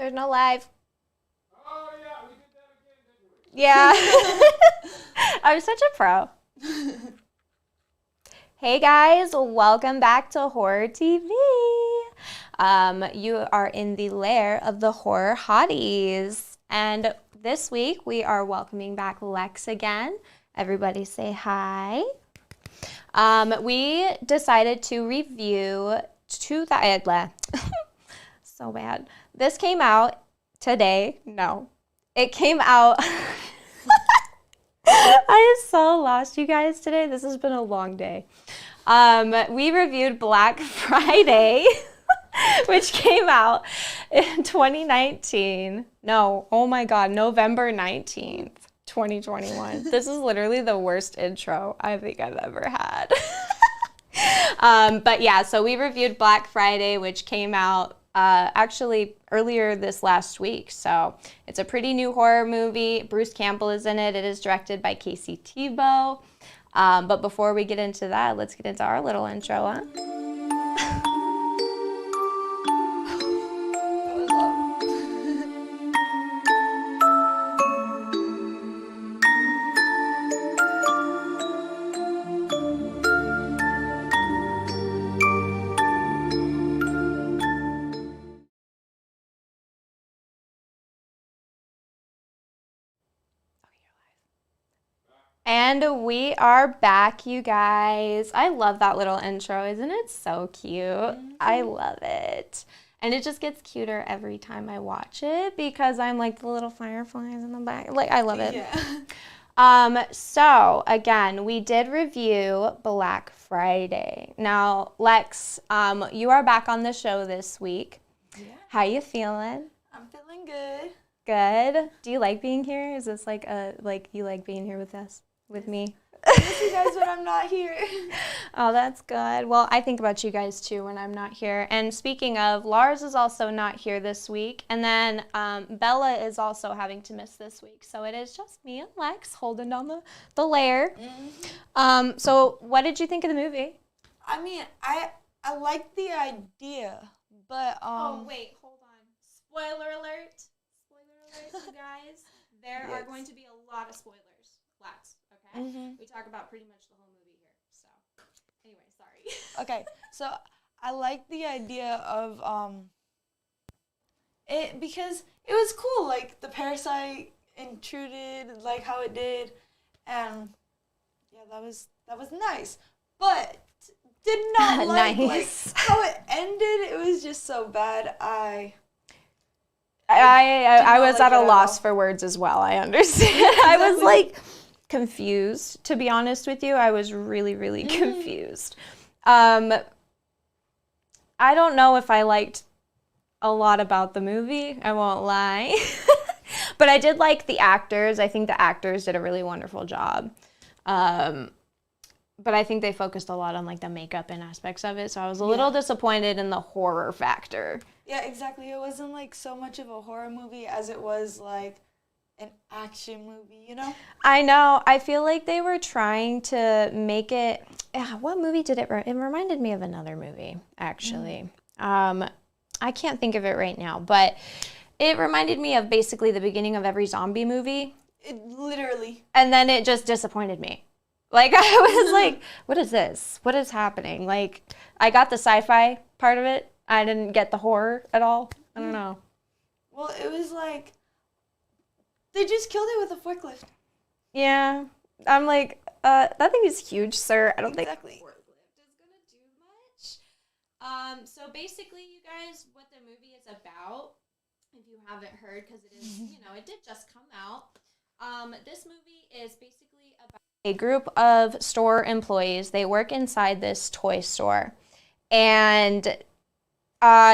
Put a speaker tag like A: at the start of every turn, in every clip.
A: There's no live.
B: Oh, yeah, we did that again, didn't we?
A: Yeah. I'm such a pro. Hey guys, welcome back to Horror TV. You are in the lair of the horror hotties. And this week we are welcoming back Lex again. Everybody say hi. We decided to review so bad. This came out today. No, it came out. I am so lost, you guys, today. This has been a long day. We reviewed Black Friday, which came out in 2019. No, oh my God, November 19th, 2021. This is literally the worst intro I think I've ever had. But yeah, so we reviewed Black Friday, which came out actually earlier this last week. So it's a pretty new horror movie. Bruce Campbell is in it. It is directed by Casey Tebow. But before we get into that, let's get into our little intro, huh? And we are back, you guys. I love that little intro. Isn't it so cute? Mm-hmm. I love it. And it just gets cuter every time I watch it because I'm like the little fireflies in the back. Like, I love it. Yeah. So, again, we did review Black Friday. Now, Lex, you are back on the show this week. Yeah. How you feeling?
C: I'm feeling good.
A: Good. Do you like being here? Is this like you like being here with us? With me?
C: I miss you guys when I'm not here.
A: Oh, that's good. Well, I think about you guys too when I'm not here. And speaking of, Lars is also not here this week. And then Bella is also having to miss this week. So it is just me and Lex holding down the lair. Mm-hmm. So what did you think of the movie?
C: I mean, I like the idea, but
A: Oh, wait, hold on. Spoiler alert. Spoiler alert, you guys. There are going to be a lot of spoilers. Lots. Okay. Mm-hmm. We talk about pretty much the whole movie here. So, anyway, sorry.
C: Okay, so I like the idea of it because it was cool. Like the parasite intruded, like how it did, and yeah, that was nice. But did not like how it ended. It was just so bad. I
A: was at a loss for words as well. I understand. Exactly. I was like confused, to be honest with you. I was really, really confused. I don't know if I liked a lot about the movie. I won't lie. But I did like the actors. I think the actors did a really wonderful job. But I think they focused a lot on like the makeup and aspects of it. So I was a little disappointed in the horror factor.
C: Yeah, exactly. It wasn't like so much of a horror movie as it was like an action movie, you know?
A: I know. I feel like they were trying to make it. What movie did it? It reminded me of another movie, actually. I can't think of it right now, but it reminded me of basically the beginning of every zombie movie.
C: Literally.
A: And then it just disappointed me. Like, I was like, what is this? What is happening? Like, I got the sci-fi part of it. I didn't get the horror at all. I don't know.
C: Well, it was like, they just killed it with a forklift.
A: Yeah. I'm like, that thing is huge, sir. I don't think a forklift is going to do much. So basically, you guys, what the movie is about, if you haven't heard, because it is, it did just come out. This movie is basically about a group of store employees. They work inside this toy store. And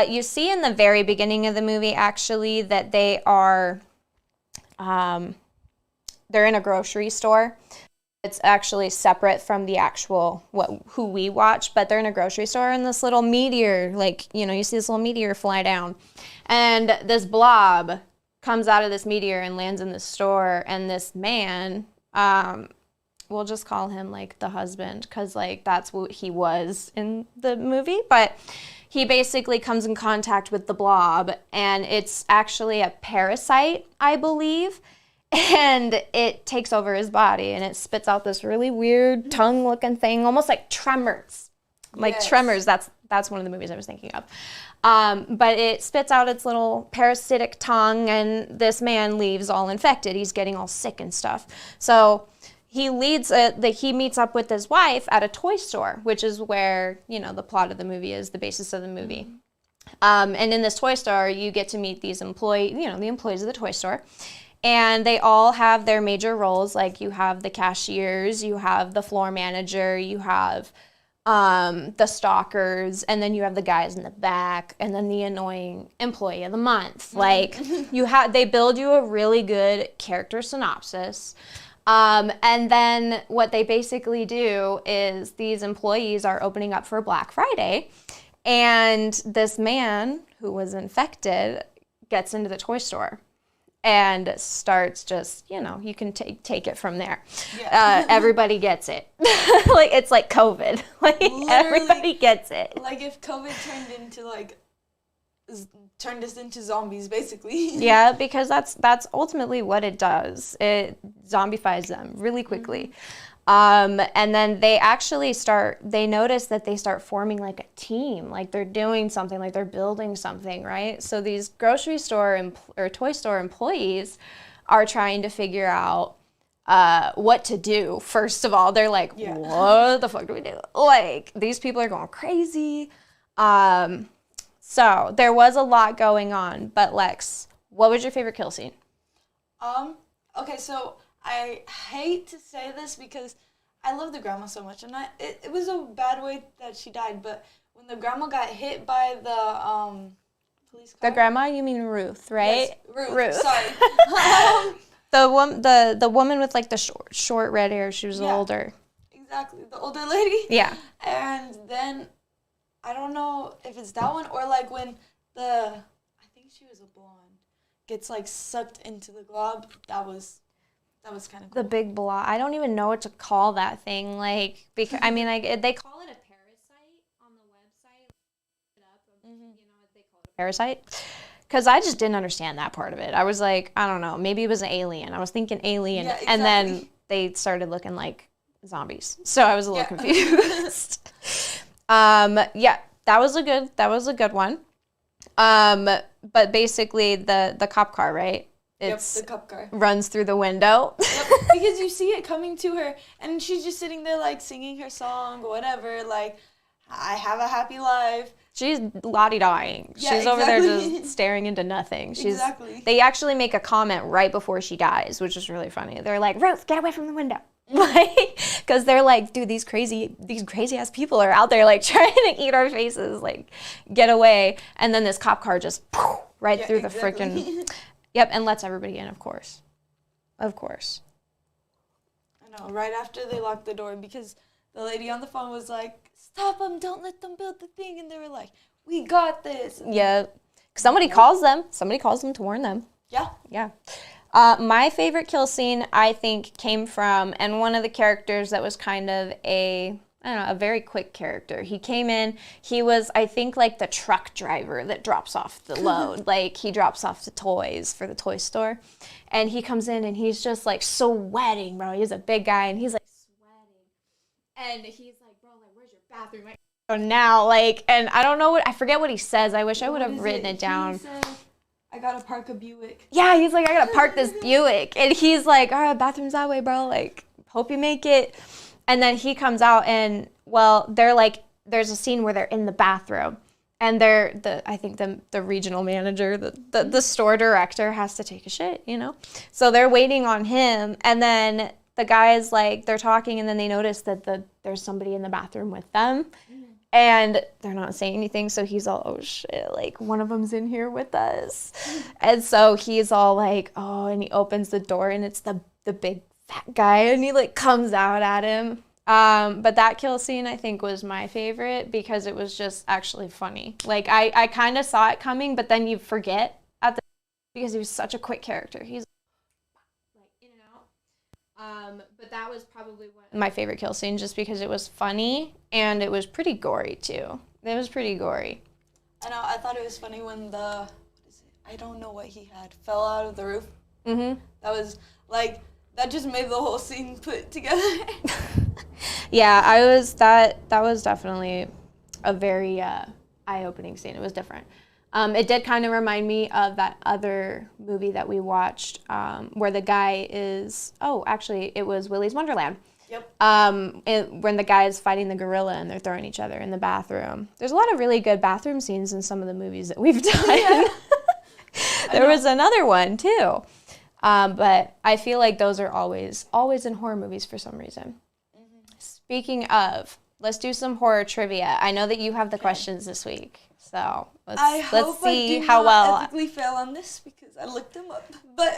A: you see in the very beginning of the movie, actually, that they are, they're in a grocery store. It's actually separate from the actual, who we watch, but they're in a grocery store, and this little meteor, you see this little meteor fly down. And this blob comes out of this meteor and lands in the store, and this man, we'll just call him, the husband, because, that's what he was in the movie, but he basically comes in contact with the blob, and it's actually a parasite, I believe, and it takes over his body, and it spits out this really weird tongue-looking thing, almost like Tremors. Like Tremors, that's one of the movies I was thinking of. But it spits out its little parasitic tongue, and this man leaves all infected. He's getting all sick and stuff. So he meets up with his wife at a toy store, which is where, the plot of the movie is, the basis of the movie. And in this toy store, you get to meet these the employees of the toy store. And they all have their major roles. Like, you have the cashiers, you have the floor manager, you have the stalkers, and then you have the guys in the back, and then the annoying employee of the month. Like, they build you a really good character synopsis. And then what they basically do is these employees are opening up for Black Friday, and this man who was infected gets into the toy store and starts just, you can take it from there. Yeah. Everybody gets it. Like, it's like COVID. Like, literally, everybody gets it.
C: Like, if COVID turned us into zombies, basically.
A: Yeah, because that's ultimately what it does. It zombifies them really quickly. And then they actually they notice that they start forming like a team, like they're doing something, like they're building something, right? So these grocery store or toy store employees are trying to figure out what to do. First of all, they're like, what the fuck do we do? Like, these people are going crazy. So there was a lot going on, but Lex, what was your favorite kill scene?
C: Okay, so I hate to say this because I love the grandma so much, and it was a bad way that she died, but when the grandma got hit by the police car.
A: The grandma, you mean Ruth, right?
C: Yes, Ruth. Sorry.
A: The woman with like the short red hair, she was older.
C: Exactly, the older lady.
A: Yeah.
C: And then I don't know if it's that one or like when I think she was a blonde, gets like sucked into the glob. That was kind of cool.
A: The big blob. I don't even know what to call that thing. Like, because I mean, like, they call it a parasite on the website. They call it a parasite. Because I just didn't understand that part of it. I was like, I don't know, maybe it was an alien. I was thinking alien, yeah, exactly. And then they started looking like zombies. So I was a little confused. Yeah, that was a good one. But basically the cop car, right?
C: The cop car
A: runs through the window.
C: Yep, because you see it coming to her, and she's just sitting there like singing her song, whatever. Like, I have a happy life.
A: She's la-di-dying.
C: Yeah,
A: She's over there just staring into nothing.
C: Exactly.
A: They actually make a comment right before she dies, which is really funny. They're like, Ruth, get away from the window. Like, because they're like, dude, these crazy ass people are out there like trying to eat our faces, like, get away. And then this cop car just right through the freaking, yep, and lets everybody in, of course. I
C: know, right after they locked the door, because the lady on the phone was like, stop them, don't let them build the thing. And they were like, we got this.
A: Yeah, somebody calls them to warn them. Yeah. My favorite kill scene, I think, came from, and one of the characters that was kind of a very quick character. He came in, he was, I think, like the truck driver that drops off the load. Like, he drops off the toys for the toy store. And he comes in and he's just like sweating, bro. He's a big guy and he's like sweating. And he's like, bro, like, where's your bathroom? Like, oh, now, like, and I forget what he says. I wish I would have written it down.
C: He said, I gotta park a Buick.
A: Yeah, he's like, I gotta park this Buick. And he's like, all right, bathroom's that way, bro. Like, hope you make it. And then he comes out and, well, they're like, there's a scene where they're in the bathroom. And I think the regional manager, the store director has to take a shit, So they're waiting on him. And then the guys, like, they're talking and then they notice that there's somebody in the bathroom with them. And they're not saying anything, so he's all, oh shit, like, one of them's in here with us. And so he's all like, oh, and he opens the door, and it's the big fat guy, and he, like, comes out at him. But that kill scene, I think, was my favorite because it was just actually funny. Like, I kind of saw it coming, but then you forget because he was such a quick character. He's like in and out. But that was probably my favorite kill scene just because it was funny and it was pretty gory too. It was pretty gory.
C: And I thought it was funny when what is it? I don't know what he had, fell out of the roof.
A: Mm-hmm.
C: That was, like, that just made the whole scene put together.
A: Yeah, that was definitely a very eye-opening scene. It was different. It did kind of remind me of that other movie that we watched where the guy is, actually, it was Willy's Wonderland.
C: Yep.
A: When the guy is fighting the gorilla and they're throwing each other in the bathroom. There's a lot of really good bathroom scenes in some of the movies that we've done. Yeah. There was another one too. But I feel like those are always in horror movies for some reason. Mm-hmm. Speaking of, let's do some horror trivia. I know that you have the questions this week. So let's see how well.
C: I ethically fail on this because I looked them up. But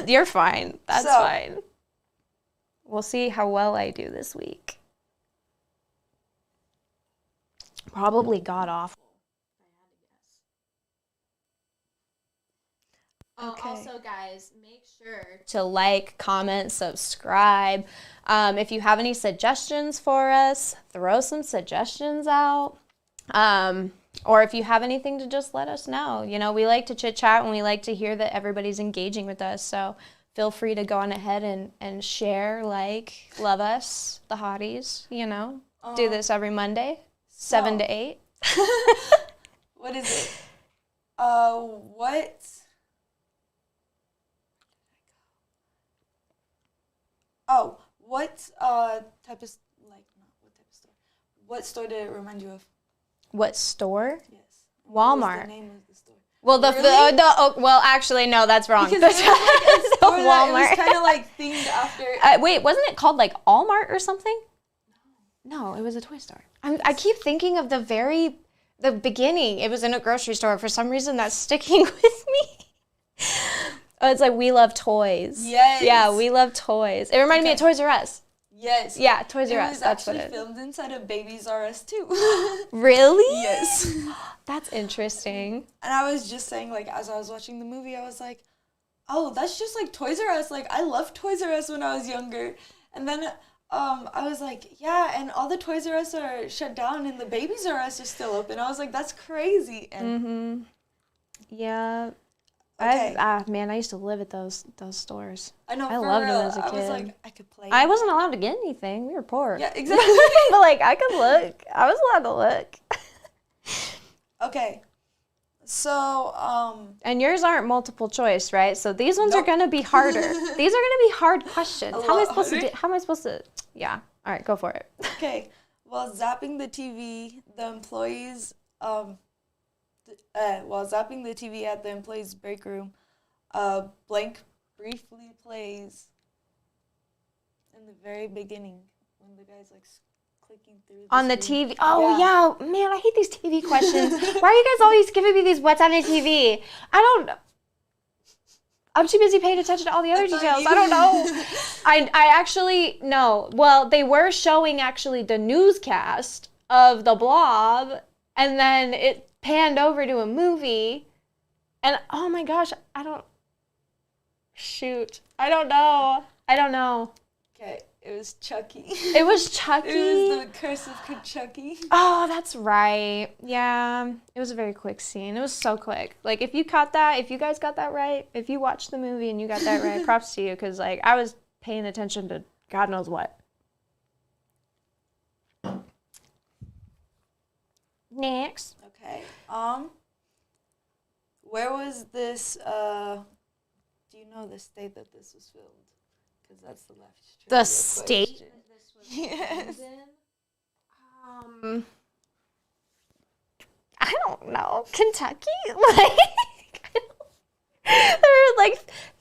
A: you're fine. That's fine. We'll see how well I do this week. Probably god awful. Okay. Also, guys, make sure to like, comment, subscribe. If you have any suggestions for us, throw some suggestions out. Or if you have anything to just let us know. You know, we like to chit-chat and we like to hear that everybody's engaging with us. So feel free to go on ahead and share, love us, the Hotties, you know. Do this every Monday, 7 to 8.
C: What is it? What type of, not what type of store? What store did it remind you of?
A: What store?
C: Yes.
A: Walmart.
C: What was the name of the store?
A: Well, well, actually, no, that's wrong.
C: Because it was like a store
A: Walmart.
C: It was kind of like themed after.
A: Wait, wasn't it called like Allmart or something? No, it was a toy store. I keep thinking of the beginning. It was in a grocery store. For some reason, that's sticking with me. Oh, it's like We Love Toys.
C: Yes.
A: Yeah, We Love Toys. It reminded me of Toys R Us.
C: Yes.
A: Yeah, Toys R Us. That's what it is.
C: It was actually filmed inside of Babies R Us too.
A: Really?
C: Yes.
A: That's interesting.
C: And I was just saying, like, as I was watching the movie, I was like, oh, that's just like Toys R Us. Like, I loved Toys R Us when I was younger. And then I was like, yeah, and all the Toys R Us are shut down and the Babies R Us are still open. I was like, that's crazy. And
A: yeah.
C: Okay.
A: Man, I used to live at those stores.
C: I know.
A: I loved
C: real.
A: them as a kid.
C: I was like, I could play.
A: I wasn't allowed to get anything. We were poor.
C: Yeah, exactly.
A: But like, I could look. I was allowed to look.
C: Okay. So,
A: and yours aren't multiple choice, right? So these ones are going to be harder. These are going to be hard questions. How am I supposed to? Yeah. All right, go for it.
C: Okay. While zapping the TV, the employees while zapping the TV at the employees' break room, blank briefly plays in the very beginning when the guy's like clicking through
A: on the TV. Oh yeah, man, I hate these TV questions. Why are you guys always giving me these what's on the TV? I'm too busy paying attention to all the other details. I don't know. I actually no. Well, they were showing actually the newscast of the Blob, and then it panned over to a movie, and oh my gosh, I don't know.
C: Okay, it was Chucky.
A: It was Chucky.
C: It was the Curse of Chucky.
A: Oh, that's right. Yeah, it was a very quick scene. It was so quick. Like, if you guys got that right, if you watched the movie and you got that right, props to you, because like I was paying attention to God knows what. Next.
C: Okay. Where was this? Do you know the state that this was filmed? Because that's the left.
A: The state.
C: Yes.
A: I don't know. Kentucky. There are like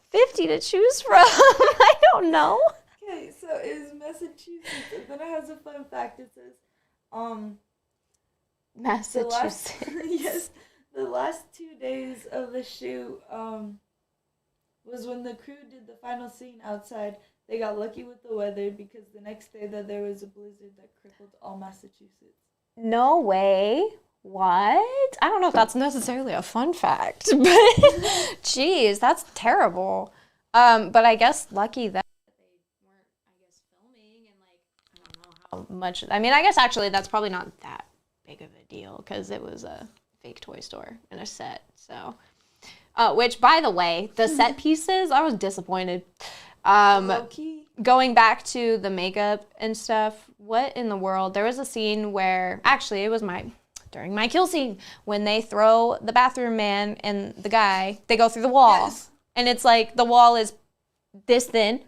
A: 50 to choose from. I don't know.
C: Okay, so it was Massachusetts, and then it has a fun fact. It says,
A: Massachusetts.
C: The last 2 days of the shoot was when the crew did the final scene outside. They got lucky with the weather because the next day that there was a blizzard that crippled all Massachusetts.
A: No way. What? I don't know if that's necessarily a fun fact, but geez, that's terrible. But I guess lucky that they weren't, filming and I don't know how much. I mean, I guess actually that's probably not that big of a deal because it was a fake toy store and a set. So, which, by the way, the set pieces, I was disappointed.
C: Low-key.
A: Going back to the makeup and stuff, what in the world? There was a scene where, actually, it was during my kill scene, when they throw the bathroom man and the guy, they go through the wall.
C: Yes.
A: And it's like, the wall is this thin,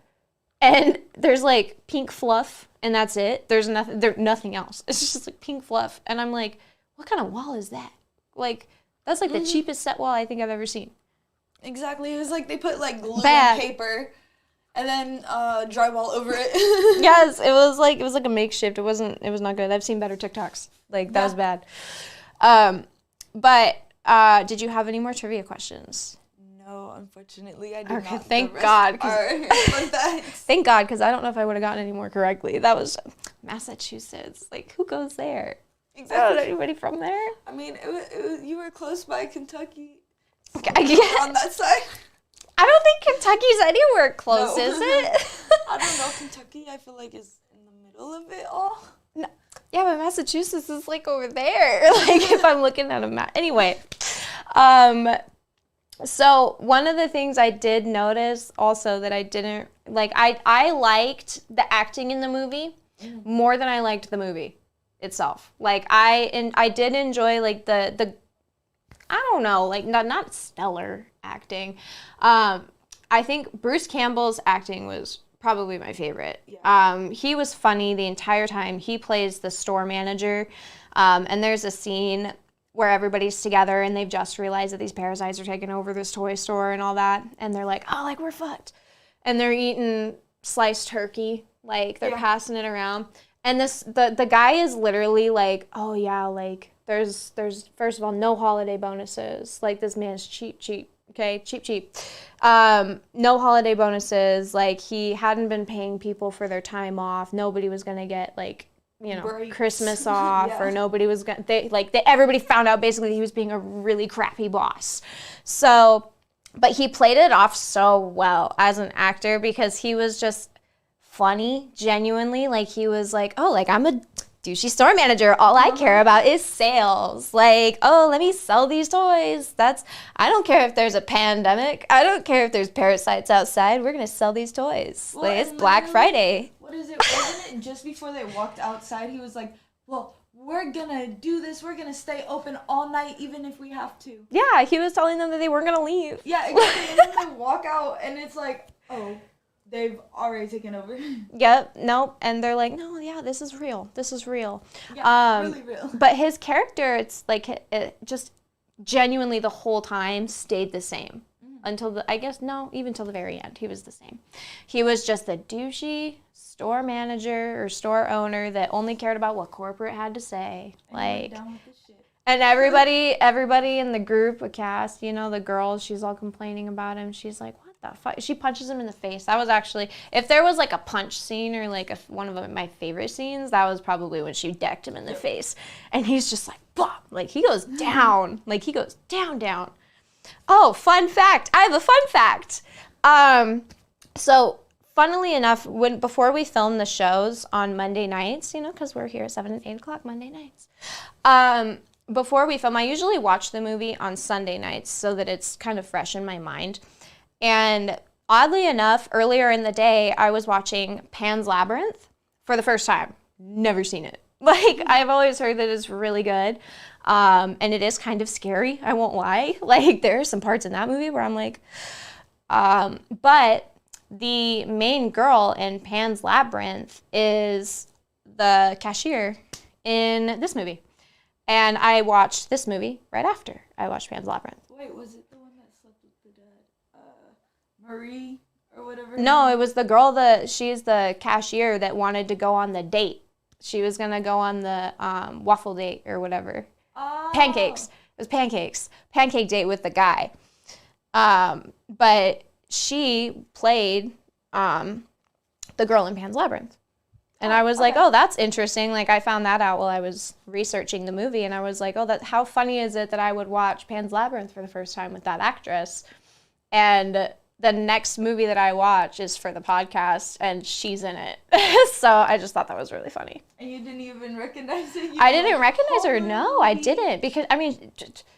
A: and there's like pink fluff, and that's it. There's nothing else. It's just like pink fluff. And I'm like, what kind of wall is that? Like, that's like the cheapest set wall I think I've ever seen.
C: Exactly. It was like they put like glue and paper and then drywall over it.
A: Yes, it was like a makeshift. It was not good. I've seen better TikToks. Like, that was bad. But did you have any more trivia questions?
C: No, unfortunately, I did not.
A: Okay, thank God. Thank God, because I don't know if I would have gotten any more correctly. That was Massachusetts. Like, who goes there?
C: Exactly.
A: Anybody from there?
C: I mean, you were close by Kentucky. So
A: Yeah.
C: on that side.
A: I don't think Kentucky's anywhere close,
C: No.
A: is it?
C: I don't know. Kentucky, I feel like, is in the middle of it all.
A: No. Yeah, but Massachusetts is like over there. Like, if I'm looking at a map. Anyway, so one of the things I did notice also that I didn't like, I liked the acting in the movie more than I liked the movie itself. Like, I did enjoy like the I don't know, like not stellar acting. I think Bruce Campbell's acting was probably my favorite. Yeah. He was funny the entire time. He plays the store manager, and there's a scene where everybody's together and they've just realized that these parasites are taking over this toy store and all that, and they're like, oh, like, we're fucked. And they're eating sliced turkey, like, they're passing it around. And the guy is literally like, oh yeah, like, there's first of all, no holiday bonuses. Like, this man's cheap, okay, cheap. No holiday bonuses. Like, he hadn't been paying people for their time off. Nobody was gonna get, like, you know, breaks. Christmas off, or nobody was gonna, everybody found out basically that he was being a really crappy boss. So, but he played it off so well as an actor, because he was just funny, genuinely. Like, he was like, oh, like, I'm a douchey store manager. All I care about is sales. Like, oh, let me sell these toys. I don't care if there's a pandemic. I don't care if there's parasites outside. We're going to sell these toys. Well, like, it's Black Friday.
C: What is it? Wasn't it just before they walked outside, he was like, well, we're going to do this. We're going to stay open all night, even if we have to.
A: Yeah, he was telling them that they weren't going to leave.
C: Yeah, exactly. And then they walk out, and it's like, oh, they've already taken over.
A: Yep, nope. And they're like, no, yeah, this is real.
C: Yeah, really real.
A: But his character, it's like, it just genuinely the whole time stayed the same. Until even till the very end, he was the same. He was just the douchey store manager or store owner that only cared about what corporate had to say. Like, and everybody in the group, a cast, you know, the girl, she's all complaining about him. She's like, what the fuck? She punches him in the face. That was actually, if there was like a punch scene or like one of my favorite scenes, that was probably when she decked him in the face. And he's just like, blah, like, he goes down. Like, he goes down. Oh, fun fact. I have a fun fact. So funnily enough, before we film the shows on Monday nights, you know, because we're here at 7 and 8 o'clock Monday nights, before we film, I usually watch the movie on Sunday nights so that it's kind of fresh in my mind. And oddly enough, earlier in the day, I was watching Pan's Labyrinth for the first time. Never seen it. Like, I've always heard that it's really good. And it is kind of scary, I won't lie. Like, there are some parts in that movie where I'm like, but the main girl in Pan's Labyrinth is the cashier in this movie. And I watched this movie right after I watched Pan's Labyrinth.
C: Wait, was it the one that slept with the dad? Marie or whatever?
A: No, it was the girl she's the cashier that wanted to go on the date. She was going to go on the waffle date or whatever. Oh. Pancakes. It was pancakes. Pancake date with the guy. But she played the girl in Pan's Labyrinth. And I was like, oh, that's interesting. Like, I found that out while I was researching the movie. And I was like, oh, how funny is it that I would watch Pan's Labyrinth for the first time with that actress? And the next movie that I watch is for the podcast, and she's in it. So I just thought that was really funny.
C: And you didn't even recognize it?
A: I didn't recognize her. No, I didn't. Because, I mean,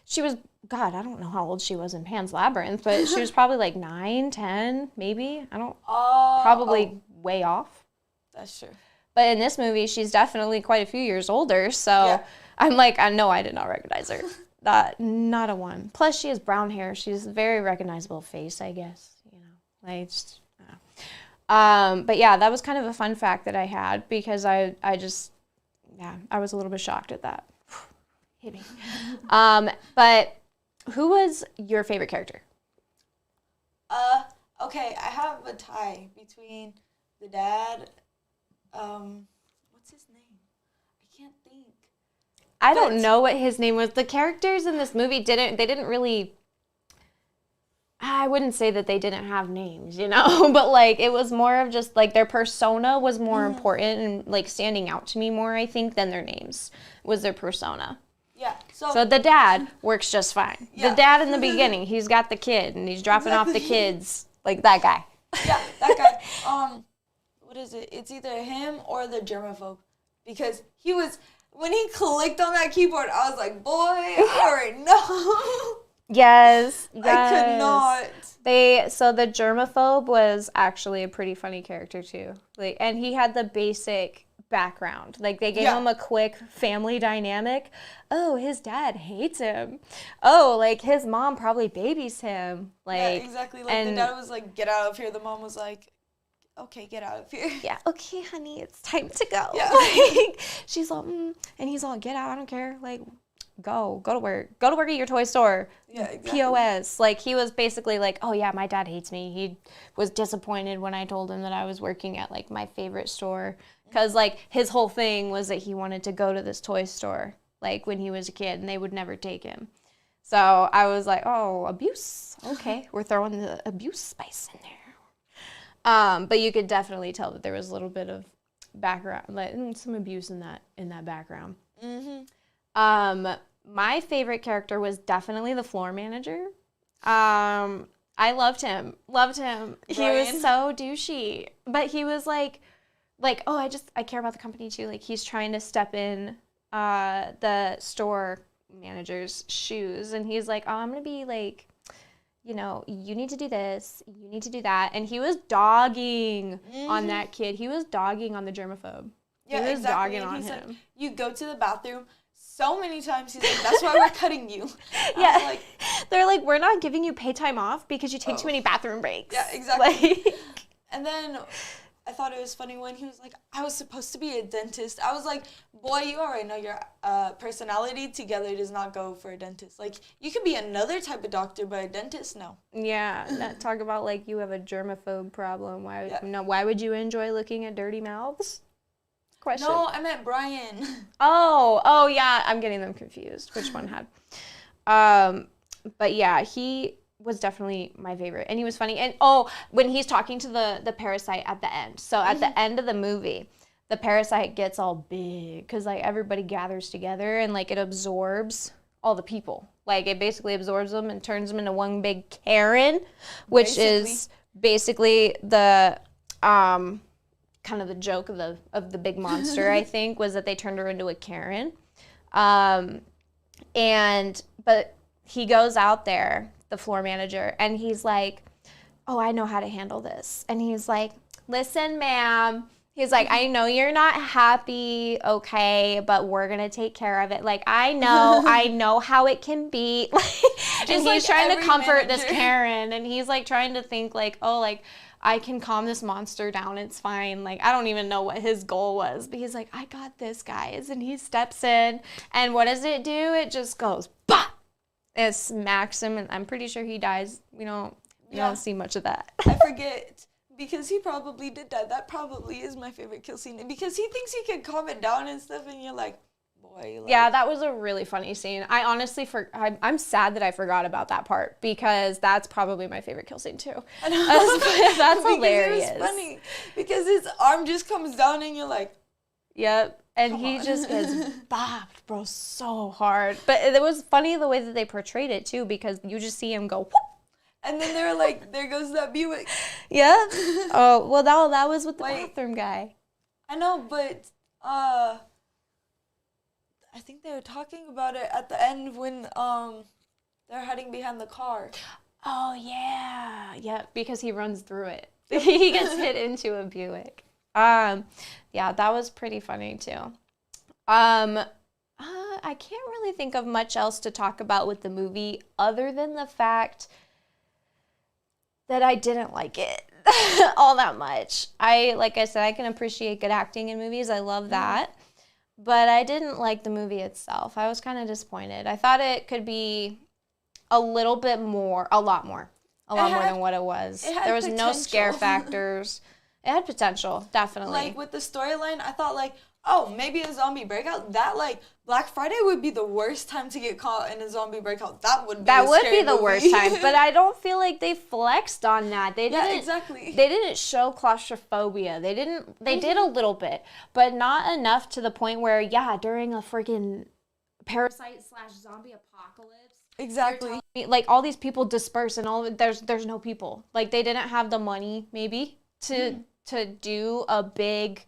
A: she was, God, I don't know how old she was in Pan's Labyrinth, but she was probably like 9, 10, maybe. I don't, probably way off.
C: That's true.
A: But in this movie, she's definitely quite a few years older. So I'm like, I know I did not recognize her. Not a one. Plus, she has brown hair. She's a very recognizable face, I guess. You know, like just. But yeah, that was kind of a fun fact that I had because I was a little bit shocked at that. Hit me. But who was your favorite character?
C: Okay, I have a tie between the dad. What's his name? I can't think.
A: I don't know what his name was. The characters in this movie didn't really, I wouldn't say that they didn't have names, you know, but like it was more of just like their persona was more important and like standing out to me more, I think, than their names was their persona.
C: Yeah.
A: So the dad works just fine. Yeah. The dad in the beginning, he's got the kid and he's dropping off the kids, like that guy.
C: Yeah, that guy. What is it? It's either him or the germaphobe, because he was. When he clicked on that keyboard, I was like, boy, I already know.
A: Yes.
C: I could not.
A: So the germaphobe was actually a pretty funny character too. Like, and he had the basic background. Like they gave him a quick family dynamic. Oh, his dad hates him. Oh, like his mom probably babies him. Like
C: yeah, exactly. Like the dad was like, get out of here. The mom was like, okay, get out of here.
A: Yeah, okay, honey, it's time to go.
C: Yeah.
A: Like, she's all, and he's all, get out, I don't care. Like, go to work. Go to work at your toy store.
C: Yeah, exactly.
A: POS. Like, he was basically like, oh, yeah, my dad hates me. He was disappointed when I told him that I was working at, like, my favorite store. Because, like, his whole thing was that he wanted to go to this toy store, like, when he was a kid, and they would never take him. So I was like, oh, abuse. Okay, we're throwing the abuse spice in there. But you could definitely tell that there was a little bit of background, like some abuse in that background. Mm-hmm. My favorite character was definitely the floor manager. I loved him. Brian. He was so douchey, but he was like, oh, I care about the company too. Like he's trying to step in the store manager's shoes, and he's like, oh, I'm gonna be like, you know, you need to do this, you need to do that. And he was dogging on that kid. He was dogging on the germaphobe.
C: Yeah,
A: he was dogging on him.
C: Like, you go to the bathroom so many times. He's like, that's why we're cutting you.
A: Yeah. They're like, we're not giving you pay time off because you take too many bathroom breaks.
C: Yeah, exactly. And then I thought it was funny when he was like, I was supposed to be a dentist. I was like, boy, you already know your personality together does not go for a dentist. Like, you could be another type of doctor, but a dentist, no.
A: Yeah, talk about, like, you have a germaphobe problem. Why would you enjoy looking at dirty mouths? Question.
C: No, I meant Brian.
A: Oh, yeah, I'm getting them confused. Which one had? But, yeah, he was definitely my favorite, and he was funny. And when he's talking to the parasite at the end, so at the end of the movie, the parasite gets all big because like everybody gathers together and like it absorbs all the people. Like it basically absorbs them and turns them into one big Karen, which is basically the kind of the joke of the big monster. I think was that they turned her into a Karen, but he goes out there, the floor manager, and he's like, oh, I know how to handle this. And he's like, listen, ma'am. He's like, I know you're not happy, okay, but we're going to take care of it. Like, I know how it can be. And he's trying to comfort this Karen, and he's like trying to think like, oh, like, I can calm this monster down. It's fine. Like, I don't even know what his goal was, but he's like, I got this, guys. And he steps in, and what does it do? It just goes, bah! It smacks him, and I'm pretty sure he dies. We don't see much of that.
C: I forget, because he probably did die. That probably is my favorite kill scene, because he thinks he can calm it down and stuff, and you're like, boy. Like,
A: yeah, that was a really funny scene. I honestly, I'm sad that I forgot about that part, because that's probably my favorite kill scene too. That's hilarious.
C: It was funny, because his arm just comes down, and you're like,
A: yep. And he just gets bopped, bro, so hard. But it was funny the way that they portrayed it, too, because you just see him go, whoop,
C: And then they were like, there goes that Buick.
A: Yeah. Oh, well, that was with the
C: Wait.
A: bathroom guy.
C: I know, but I think they were talking about it at the end when they're hiding behind the car.
A: Oh, yeah. Yeah, because he runs through it. He gets hit into a Buick. Yeah, that was pretty funny, too. I can't really think of much else to talk about with the movie other than the fact that I didn't like it all that much. Like I said, I can appreciate good acting in movies. I love that. But I didn't like the movie itself. I was kind of disappointed. I thought it could be a lot more than what it was. There was no scare factors. It had potential, definitely.
C: Like, with the storyline, I thought, like, oh, maybe a zombie breakout. That, like, Black Friday would be the worst time to get caught in a zombie breakout. That would be the worst time. But I don't feel like they flexed on that. They didn't,
A: exactly. They didn't show claustrophobia. They did a little bit, but not enough to the point where, during a freaking parasite/zombie apocalypse.
C: Exactly.
A: Like, all these people disperse and all of it, there's no people. Like, they didn't have the money, maybe, to do a big,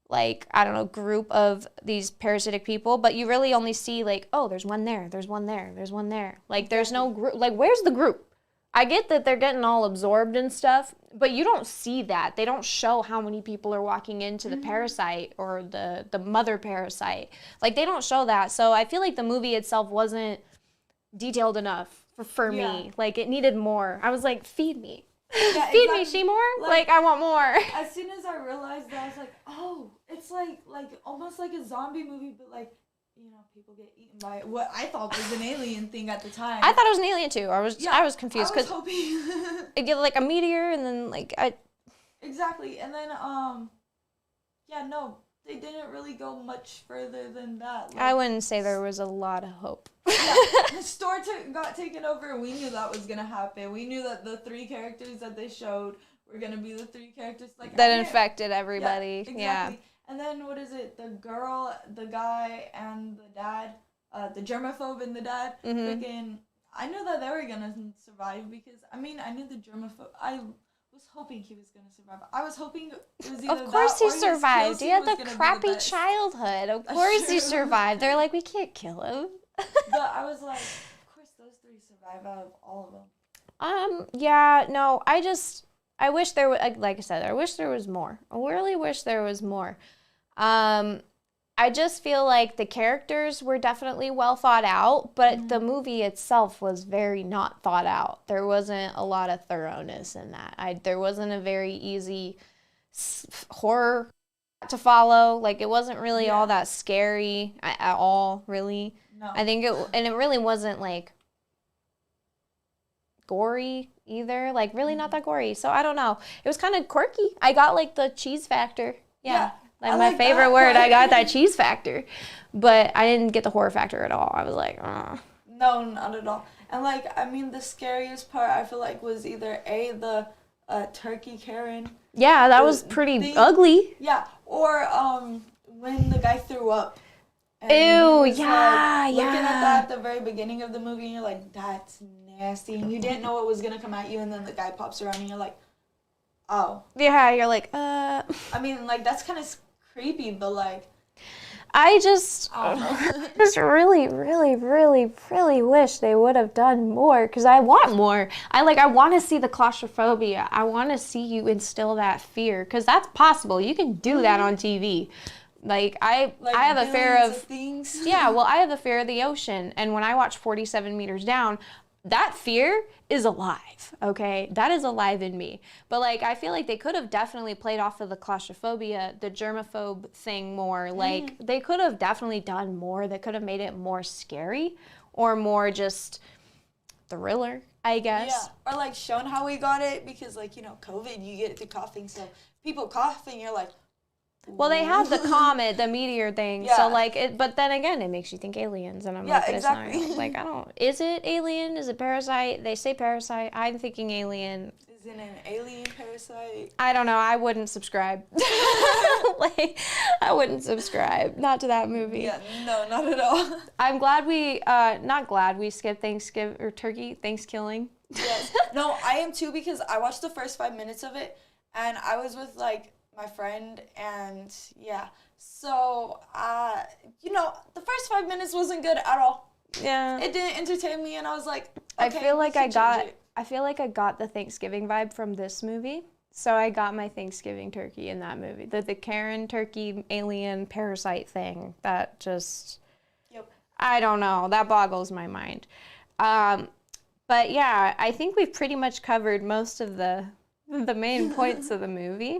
A: like, I don't know, group of these parasitic people, but you really only see, like, oh, there's one there, there's one there, there's one there. Like, there's no group. Like, where's the group? I get that they're getting all absorbed and stuff, but you don't see that. They don't show how many people are walking into the parasite or the mother parasite. Like, they don't show that. So I feel like the movie itself wasn't detailed enough for me. Like, it needed more. I was like, feed me. Yeah, feed me, Seymour. Like, I want more.
C: As soon as I realized that, I was like, oh, it's like almost like a zombie movie, but like, you know, people get eaten by what I thought was an alien thing at the time.
A: I thought it was an alien too. I was confused because
C: hoping
A: it get like a meteor and then like
C: exactly, and then they didn't really go much further than that. Like,
A: I wouldn't say there was a lot of hope.
C: The store got taken over, and we knew that was gonna happen. We knew that the 3 characters that they showed were gonna be the 3 characters
A: that infected everybody.
C: Yeah, exactly.
A: Yeah.
C: And then what is it? The girl, the guy, and the dad, the germaphobe and the dad. Freaking, I knew that they were gonna survive because I knew the germaphobe. I was hoping he was gonna survive. I was hoping it was either
A: of course
C: that
A: he
C: or
A: survived. He had the crappy
C: childhood.
A: childhood. Of course he survived. They're like, we can't kill him.
C: But I was like, of course those 3 survive out of all of them.
A: Yeah, no, I wish there was, like I said, I wish there was more. I really wish there was more. I just feel like the characters were definitely well thought out, but the movie itself was very not thought out. There wasn't a lot of thoroughness in that. There wasn't a very easy horror to follow. Like, it wasn't really all that scary at all, really.
C: No.
A: I think it really wasn't, like, gory either. Like, really not that gory. So, I don't know. It was kind of quirky. I got, like, the cheese factor. Yeah. Like, my favorite word, I got that cheese factor. But I didn't get the horror factor at all. I was like,
C: No, not at all. And, like, the scariest part, I feel like, was either the turkey Karen.
A: Yeah, that was pretty ugly.
C: Yeah, or when the guy threw up.
A: Ew,
C: looking at that at the very beginning of the movie, and you're like, that's nasty. And you didn't know it was going to come at you, and then the guy pops around, and you're like, oh.
A: Yeah, you're like,
C: that's kind of creepy, but, like,
A: I just really, really, really, really wish they would have done more, because I want more. I want to see the claustrophobia. I want to see you instill that fear, because that's possible. You can do that on TV. Like, I have a fear of
C: things.
A: Yeah, well, I have a fear of the ocean, and when I watch 47 Meters Down, that fear is alive, okay? That is alive in me. But, like, I feel like they could have definitely played off of the claustrophobia, the germaphobe thing more. Like, they could have definitely done more. They could have made it more scary or more just thriller, I guess.
C: Yeah, or, like, shown how we got it because, like, COVID, you get it through coughing. So people coughing, you're like,
A: well, they had the comet, the meteor thing, so, like, but then again, it makes you think aliens, and I'm like,
C: exactly.
A: it's not, like, is it alien, is it parasite? They say parasite, I'm thinking alien.
C: Is Is it an alien parasite?
A: I don't know. I wouldn't subscribe. Like, I wouldn't subscribe. Not to that movie.
C: Yeah, no, not at all.
A: I'm glad not glad we skipped Thanksgiving or turkey, Thanksgiving.
C: Yes. No, I am too, because I watched the first 5 minutes of it, and I was with, like, my friend, and yeah. So, the first 5 minutes wasn't good at all.
A: Yeah.
C: It didn't entertain me, and I was like,
A: I
C: okay,
A: feel like
C: we can change it.
A: I feel like I got the Thanksgiving vibe from this movie. So I got my Thanksgiving turkey in that movie. The Karen turkey alien parasite thing. That just,
C: Yep.
A: I don't know. That boggles my mind. But yeah, I think we've pretty much covered most of the main points of the movie.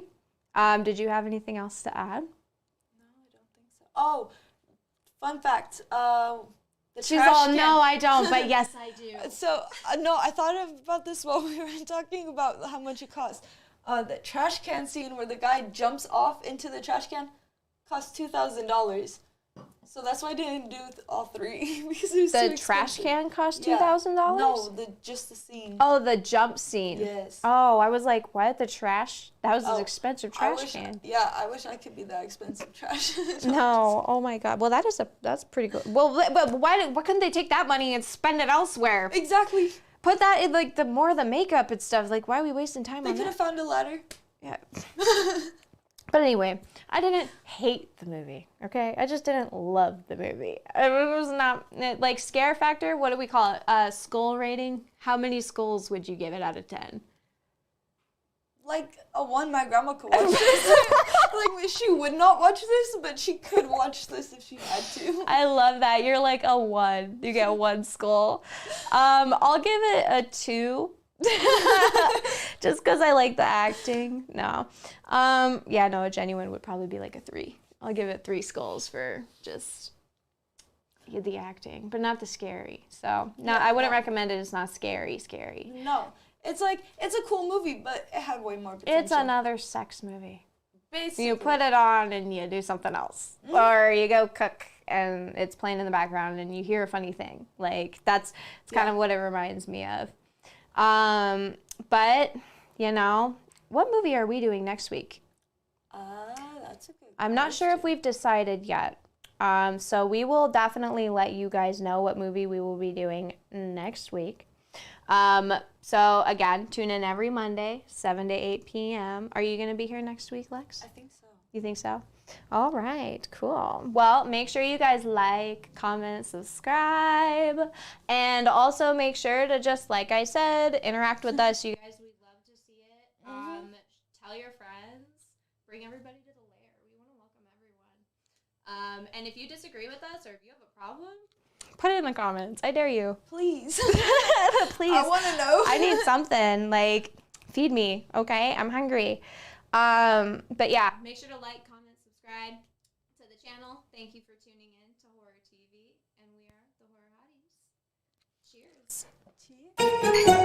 A: Did you have anything else to add?
C: No, I don't think so. Oh, fun fact. The
A: She's
C: trash
A: all,
C: can.
A: no, I don't, but yes, I do.
C: So, no, I thought about this while we were talking about how much it costs. The trash can scene where the guy jumps off into the trash can cost $2,000. So that's why I didn't do all three, because it was too
A: The
C: expensive.
A: trash can cost
C: Yeah.
A: $2,000?
C: No, just the scene.
A: Oh, the jump scene.
C: Yes.
A: Oh, I was like, what? The trash? That was
C: Oh,
A: an expensive
C: I
A: trash
C: wish,
A: can.
C: yeah, I wish I could be that expensive trash.
A: No, oh my God. Well, that's pretty good. Well, but why couldn't they take that money and spend it elsewhere?
C: Exactly.
A: Put that in like the makeup and stuff. Like, why are we wasting time
C: They
A: on
C: could
A: that?
C: have found a ladder.
A: Yeah. But anyway, I didn't hate the movie, okay? I just didn't love the movie. It was not, like, scare factor, what do we call it? Skull rating? How many skulls would you give it out of 10?
C: Like a 1, my grandma could watch this. Like, she would not watch this, but she could watch this if she had to.
A: I love that. You're like a 1. You get 1 skull. I'll give it a 2. Just because I like the acting. No. Yeah, no, a genuine would probably be like a 3. I'll give it 3 skulls for just the acting, but not the scary. So, no,
C: Yeah,
A: I wouldn't
C: no.
A: recommend it. It's not scary.
C: No. It's like, it's a cool movie, but it had way more potential.
A: It's another sex movie.
C: Basically.
A: You put it on and you do something else. Or you go cook and it's playing in the background and you hear a funny thing. Like, it's kind of what it reminds me of. But, what movie are we doing next week?
C: That's a good
A: I'm not sure if we've decided yet. So we will definitely let you guys know what movie we will be doing next week. So again, tune in every Monday, 7 to 8 p.m. Are you going to be here next week, Lex?
C: I think so.
A: You think so? All right, cool. Well, make sure you guys like, comment, subscribe, and also make sure to just, like I said, interact with us. You guys, we'd love to see it. Tell your friends. Bring everybody to the lair. We want to welcome everyone. And if you disagree with us or if you have a problem, put it in the comments. I dare you.
C: Please.
A: Please.
C: I want to know.
A: I need something. Like, feed me, okay? I'm hungry. But yeah, make sure to like, comment, subscribe to the channel. Thank you for tuning in to Horror TV, and we are the Horror Hotties. Cheers.
C: Cheers.